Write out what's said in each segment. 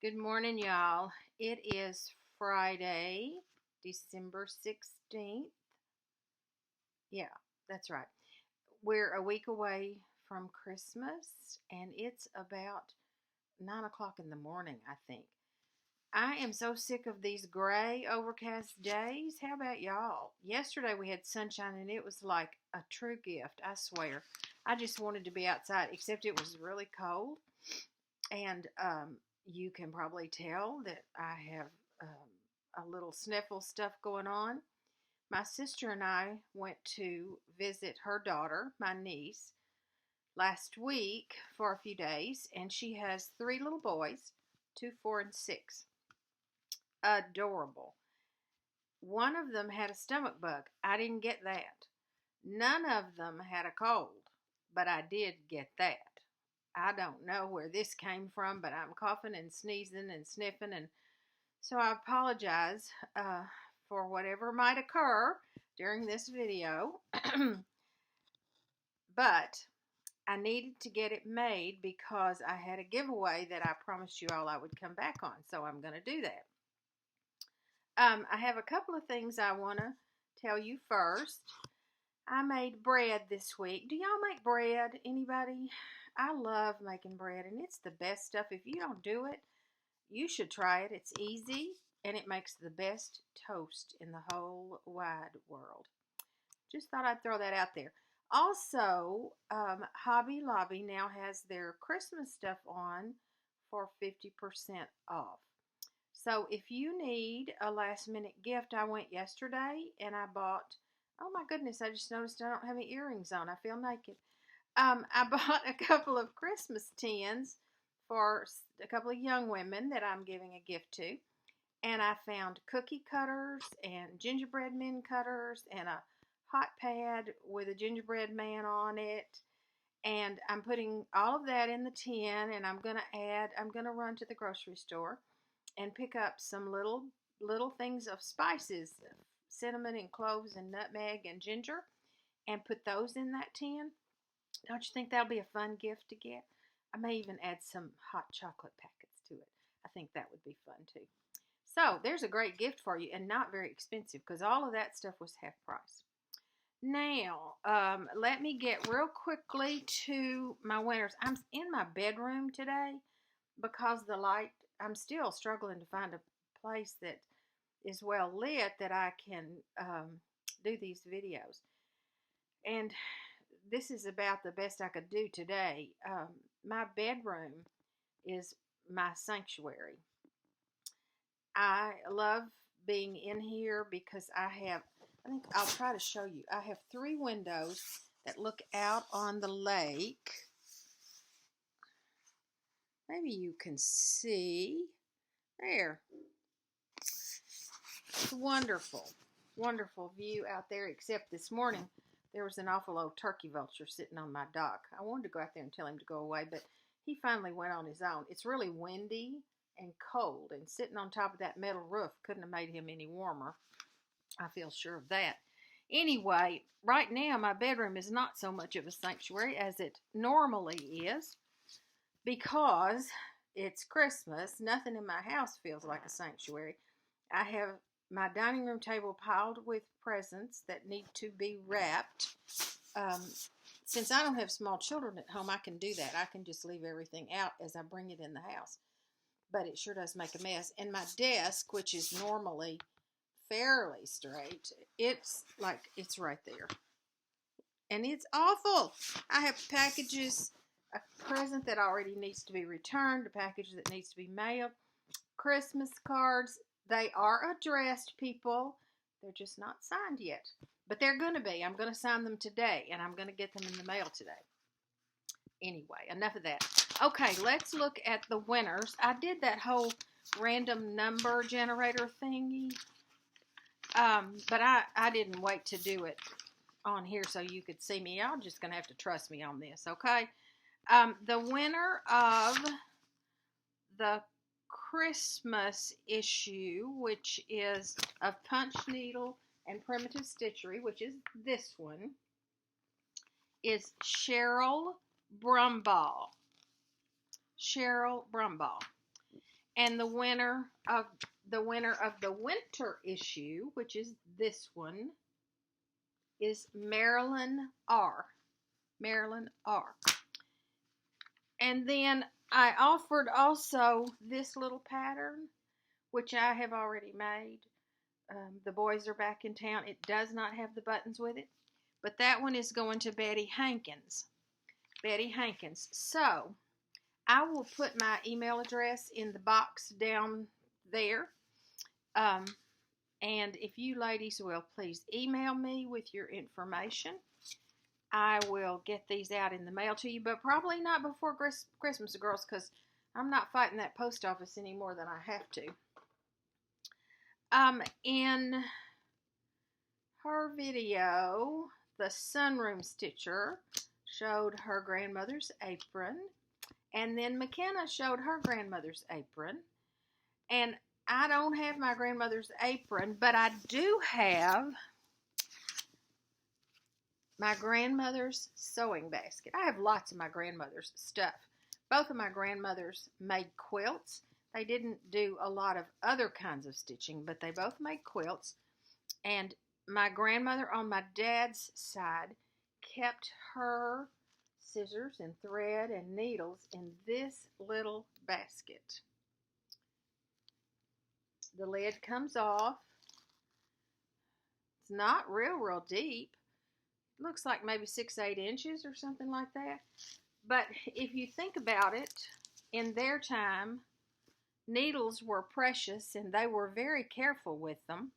Good morning, y'all. It is Friday, December 16th. Yeah, that's right. We're a week away from Christmas, and it's about 9 o'clock in the morning, I think. I am so sick of these gray, overcast days. How about y'all? Yesterday we had sunshine, and it was like a true gift, I swear. I just wanted to be outside, except it was really cold. And you can probably tell that I have a little sniffle stuff going on. My sister and I went to visit her daughter, my niece, last week for a few days, and she has three little boys, 2, 4, and 6. Adorable. One of them had a stomach bug. I didn't get that. None of them had a cold, but I did get that. I don't know where this came from, but I'm coughing and sneezing and sniffing, and so I apologize for whatever might occur during this video. But I needed to get it made because I had a giveaway that I promised you all I would come back on, so I'm going to do that. I have a couple of things I want to tell you first. I made bread this week. Do y'all make bread? Anybody? I love making bread, and it's the best stuff. If you don't do it, you should try it. It's easy, and it makes the best toast in the whole wide world. Just thought I'd throw that out there. Also, Hobby Lobby now has their Christmas stuff on for 50% off. So if you need a last-minute gift, I went yesterday, and I bought, oh my goodness, I just noticed I don't have any earrings on. I feel naked. I bought a couple of Christmas tins for a couple of young women that I'm giving a gift to. And I found cookie cutters and gingerbread men cutters and a hot pad with a gingerbread man on it. And I'm putting all of that in the tin, and I'm going to run to the grocery store and pick up some little things of spices, cinnamon and cloves and nutmeg and ginger, and put those in that tin. Don't you think that'll be a fun gift to get? I may even add some hot chocolate packets to it. I think that would be fun too. So there's a great gift for you, and not very expensive because all of that stuff was half price. Now, let me get real quickly to my winters. I'm in my bedroom today because the light, I'm still struggling to find a place that is well lit that I can do these videos. And this is about the best I could do today. My bedroom is my sanctuary. I love being in here because I think I'll try to show you. I have 3 windows that look out on the lake. Maybe you can see. There. It's a wonderful, wonderful view out there, except this morning there was an awful old turkey vulture sitting on my dock. I wanted to go out there and tell him to go away, but he finally went on his own. It's really windy and cold, and sitting on top of that metal roof couldn't have made him any warmer. I feel sure of that. Anyway, right now my bedroom is not so much of a sanctuary as it normally is because it's Christmas. Nothing in my house feels like a sanctuary. I have my dining room table piled with presents that need to be wrapped. Since I don't have small children at home, I can do that. I can just leave everything out as I bring it in the house. But it sure does make a mess. And my desk, which is normally fairly straight, it's right there. And it's awful. I have packages, a present that already needs to be returned, a package that needs to be mailed, Christmas cards. They are addressed, people. They're just not signed yet. But they're going to be. I'm going to sign them today, and I'm going to get them in the mail today. Anyway, enough of that. Okay, let's look at the winters. I did that whole random number generator thingy, but I didn't wait to do it on here so you could see me. Y'all just going to have to trust me on this, okay? The winner of the Christmas issue, which is of Punch Needle and Primitive Stitchery, which is this one, is Cheryl Brumball. Cheryl Brumball. And the winner of the winter issue, which is this one, is Marilyn R. Marilyn R. And then I offered also this little pattern, which I have already made. The boys are back in town. It does not have the buttons with it, but that one is going to Betty Hankins. Betty Hankins. So I will put my email address in the box down there. And if you ladies will please email me with your information, I will get these out in the mail to you, but probably not before Christmas, girls, because I'm not fighting that post office any more than I have to. In her video, the Sunroom Stitcher showed her grandmother's apron, and then McKenna showed her grandmother's apron. And I don't have my grandmother's apron, but I do have my grandmother's sewing basket. I have lots of my grandmother's stuff. Both of my grandmothers made quilts. They didn't do a lot of other kinds of stitching, but they both made quilts. And my grandmother on my dad's side kept her scissors and thread and needles in this little basket. The lid comes off. It's not real deep. Looks like maybe 6-8 inches or something like that. But if you think about it, in their time, needles were precious and they were very careful with them.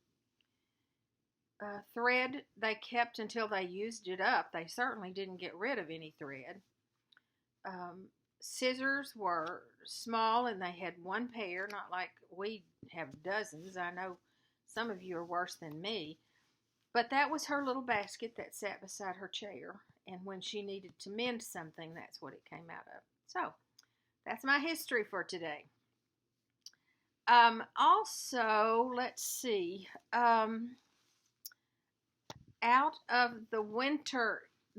Thread they kept until they used it up. They certainly didn't get rid of any thread. Scissors were small and they had one pair, not like we have dozens. I know some of you are worse than me. But that was her little basket that sat beside her chair. And when she needed to mend something, that's what it came out of. So, that's my history for today. Also, let's see. Out of the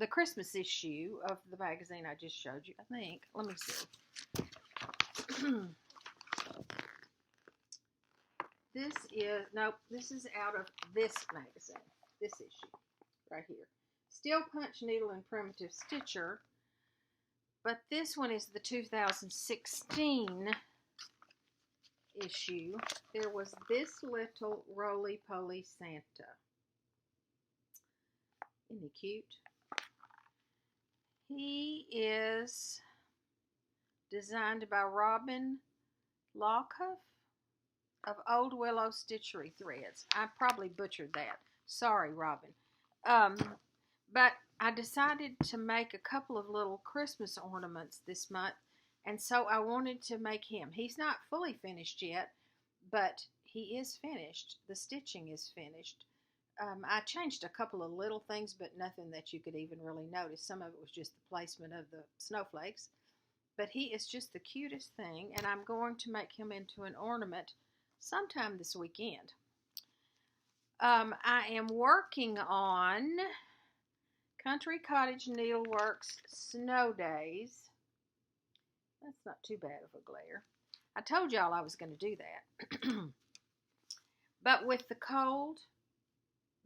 Christmas issue of the magazine I just showed you, I think. Let me see. This is out of this magazine. This issue right here. Steel Punch Needle and Primitive Stitcher. But this one is the 2016 issue. There was this little roly-poly Santa. Isn't he cute? He is designed by Robin Lockhoff of Old Willow Stitchery Threads. I probably butchered that. Sorry, Robin. But I decided to make a couple of little Christmas ornaments this month, and so I wanted to make him. He's not fully finished yet, but he is finished. The stitching is finished. I changed a couple of little things, but nothing that you could even really notice. Some of it was just the placement of the snowflakes. But he is just the cutest thing, and I'm going to make him into an ornament sometime this weekend. I am working on Country Cottage Needleworks Snow Days. That's not too bad of a glare. I told y'all I was going to do that. But with the cold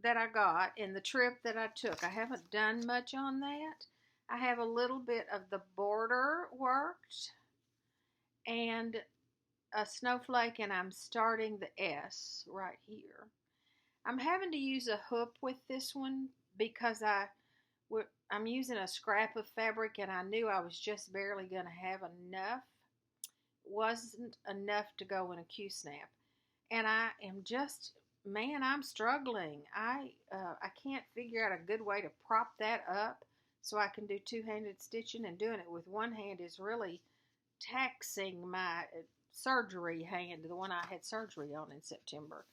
that I got and the trip that I took, I haven't done much on that. I have a little bit of the border worked and a snowflake, and I'm starting the S right here. I'm having to use a hoop with this one because I'm using a scrap of fabric, and I knew I was just barely going to have enough. It wasn't enough to go in a Q-snap. And I am just, man, I'm struggling. I can't figure out a good way to prop that up so I can do two-handed stitching, and doing it with one hand is really taxing my surgery hand, the one I had surgery on in September.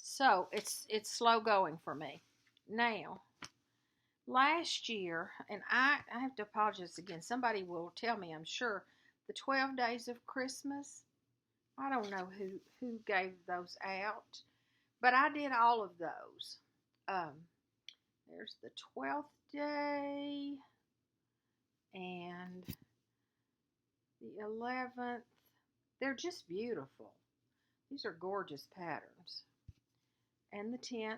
So it's slow going for me. Now, last year, and I have to apologize again. Somebody will tell me, I'm sure, the 12 Days of Christmas. I don't know who gave those out, but I did all of those. There's the 12th day, and The 11th. They're just beautiful. These are gorgeous patterns. And the 10th.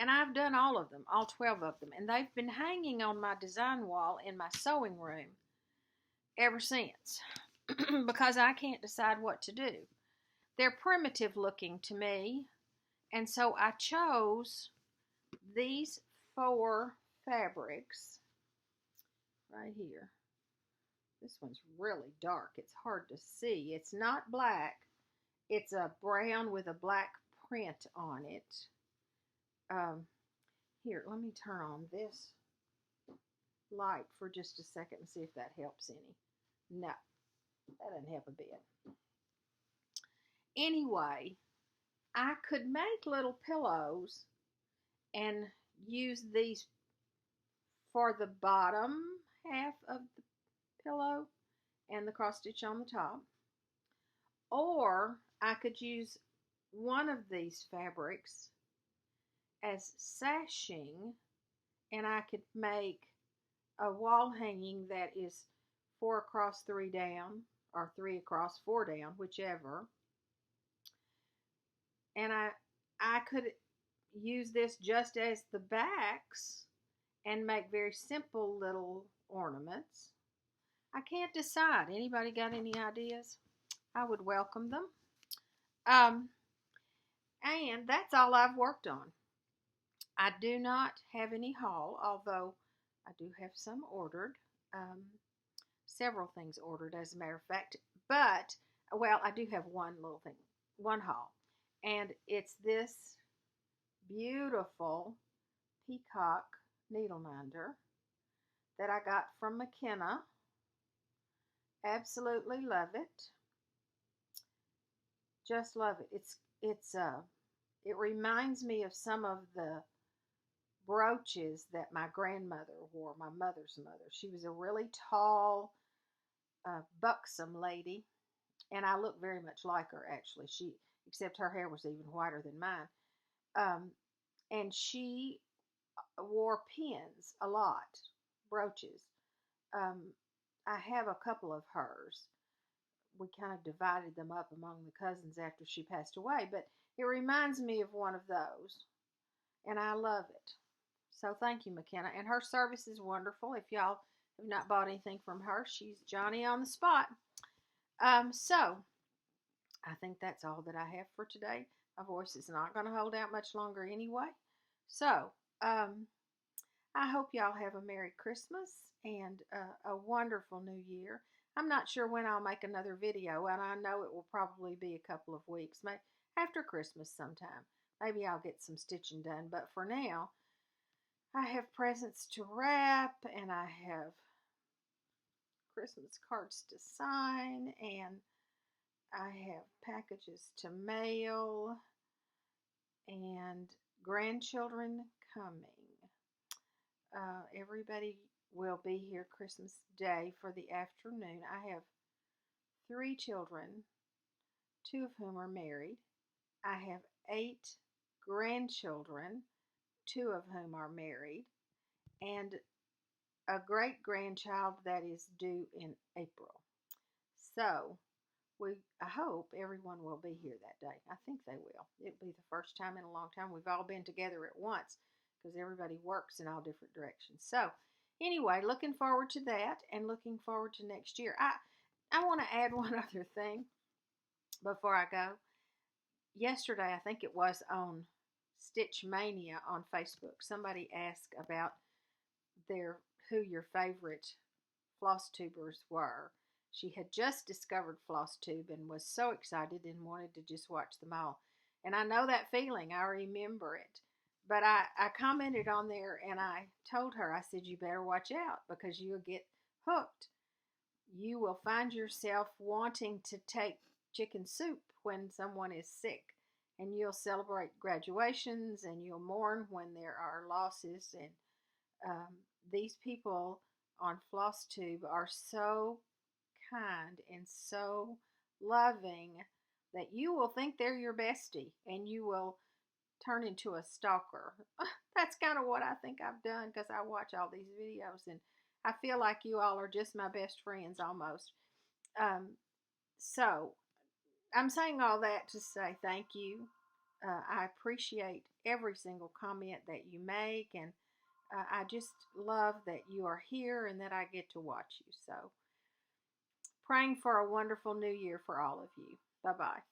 And I've done all of them, all 12 of them. And they've been hanging on my design wall in my sewing room ever since because I can't decide what to do. They're primitive looking to me. And so I chose these 4 fabrics right here. This one's really dark. It's hard to see. It's not black. It's a brown with a black print on it. Here, let me turn on this light for just a second and see if that helps any. No, that doesn't help a bit. Anyway, I could make little pillows and use these for the bottom half of the pillow and the cross stitch on the top. Or I could use one of these fabrics as sashing, and I could make a wall hanging that is 4 across 3 down, or 3 across 4 down, whichever. And I could use this just as the backs and make very simple little ornaments. I can't decide. Anybody got any ideas? I would welcome them. And that's all I've worked on. I do not have any haul, although I do have some ordered. Several things ordered, as a matter of fact. But, well, I do have one little thing, one haul. And it's this beautiful Peacock needle minder that I got from McKenna. Absolutely love it. Just love it. It reminds me of some of the brooches that my grandmother wore, my mother's mother. She was a really tall, buxom lady, and I look very much like her, actually. Except her hair was even whiter than mine. And she wore pins a lot, brooches. I have a couple of hers. We kind of divided them up among the cousins after she passed away, but it reminds me of one of those, and I love it. So thank you, McKenna. And her service is wonderful. If y'all have not bought anything from her, she's Johnny on the spot. So I think that's all that I have for today. My voice is not going to hold out much longer anyway. So I hope y'all have a Merry Christmas and a wonderful New Year. I'm not sure when I'll make another video, and I know it will probably be a couple of weeks, maybe after Christmas sometime. Maybe I'll get some stitching done, but for now, I have presents to wrap, and I have Christmas cards to sign, and I have packages to mail, and grandchildren coming. Everybody will be here Christmas Day for the afternoon. I have 3 children, 2 of whom are married. I have 8 grandchildren, 2 of whom are married, and a great-grandchild that is due in April. So, I hope everyone will be here that day. I think they will. It'll be the first time in a long time we've all been together at once because everybody works in all different directions. So, anyway, looking forward to that and looking forward to next year. I want to add one other thing before I go. Yesterday, I think it was on Stitch Mania on Facebook, somebody asked about who your favorite Flosstubers were. She had just discovered Flosstube and was so excited and wanted to just watch them all. And I know that feeling. I remember it. But I commented on there and I told her, I said, you better watch out because you'll get hooked. You will find yourself wanting to take chicken soup when someone is sick. And you'll celebrate graduations and you'll mourn when there are losses. And these people on Flosstube are so kind and so loving that you will think they're your bestie and you will turn into a stalker. That's kind of what I think I've done because I watch all these videos and I feel like you all are just my best friends almost. Um, so I'm saying all that to say thank you. I appreciate every single comment that you make, and I just love that you are here and that I get to watch you. So, praying for a wonderful new year for all of you. Bye bye.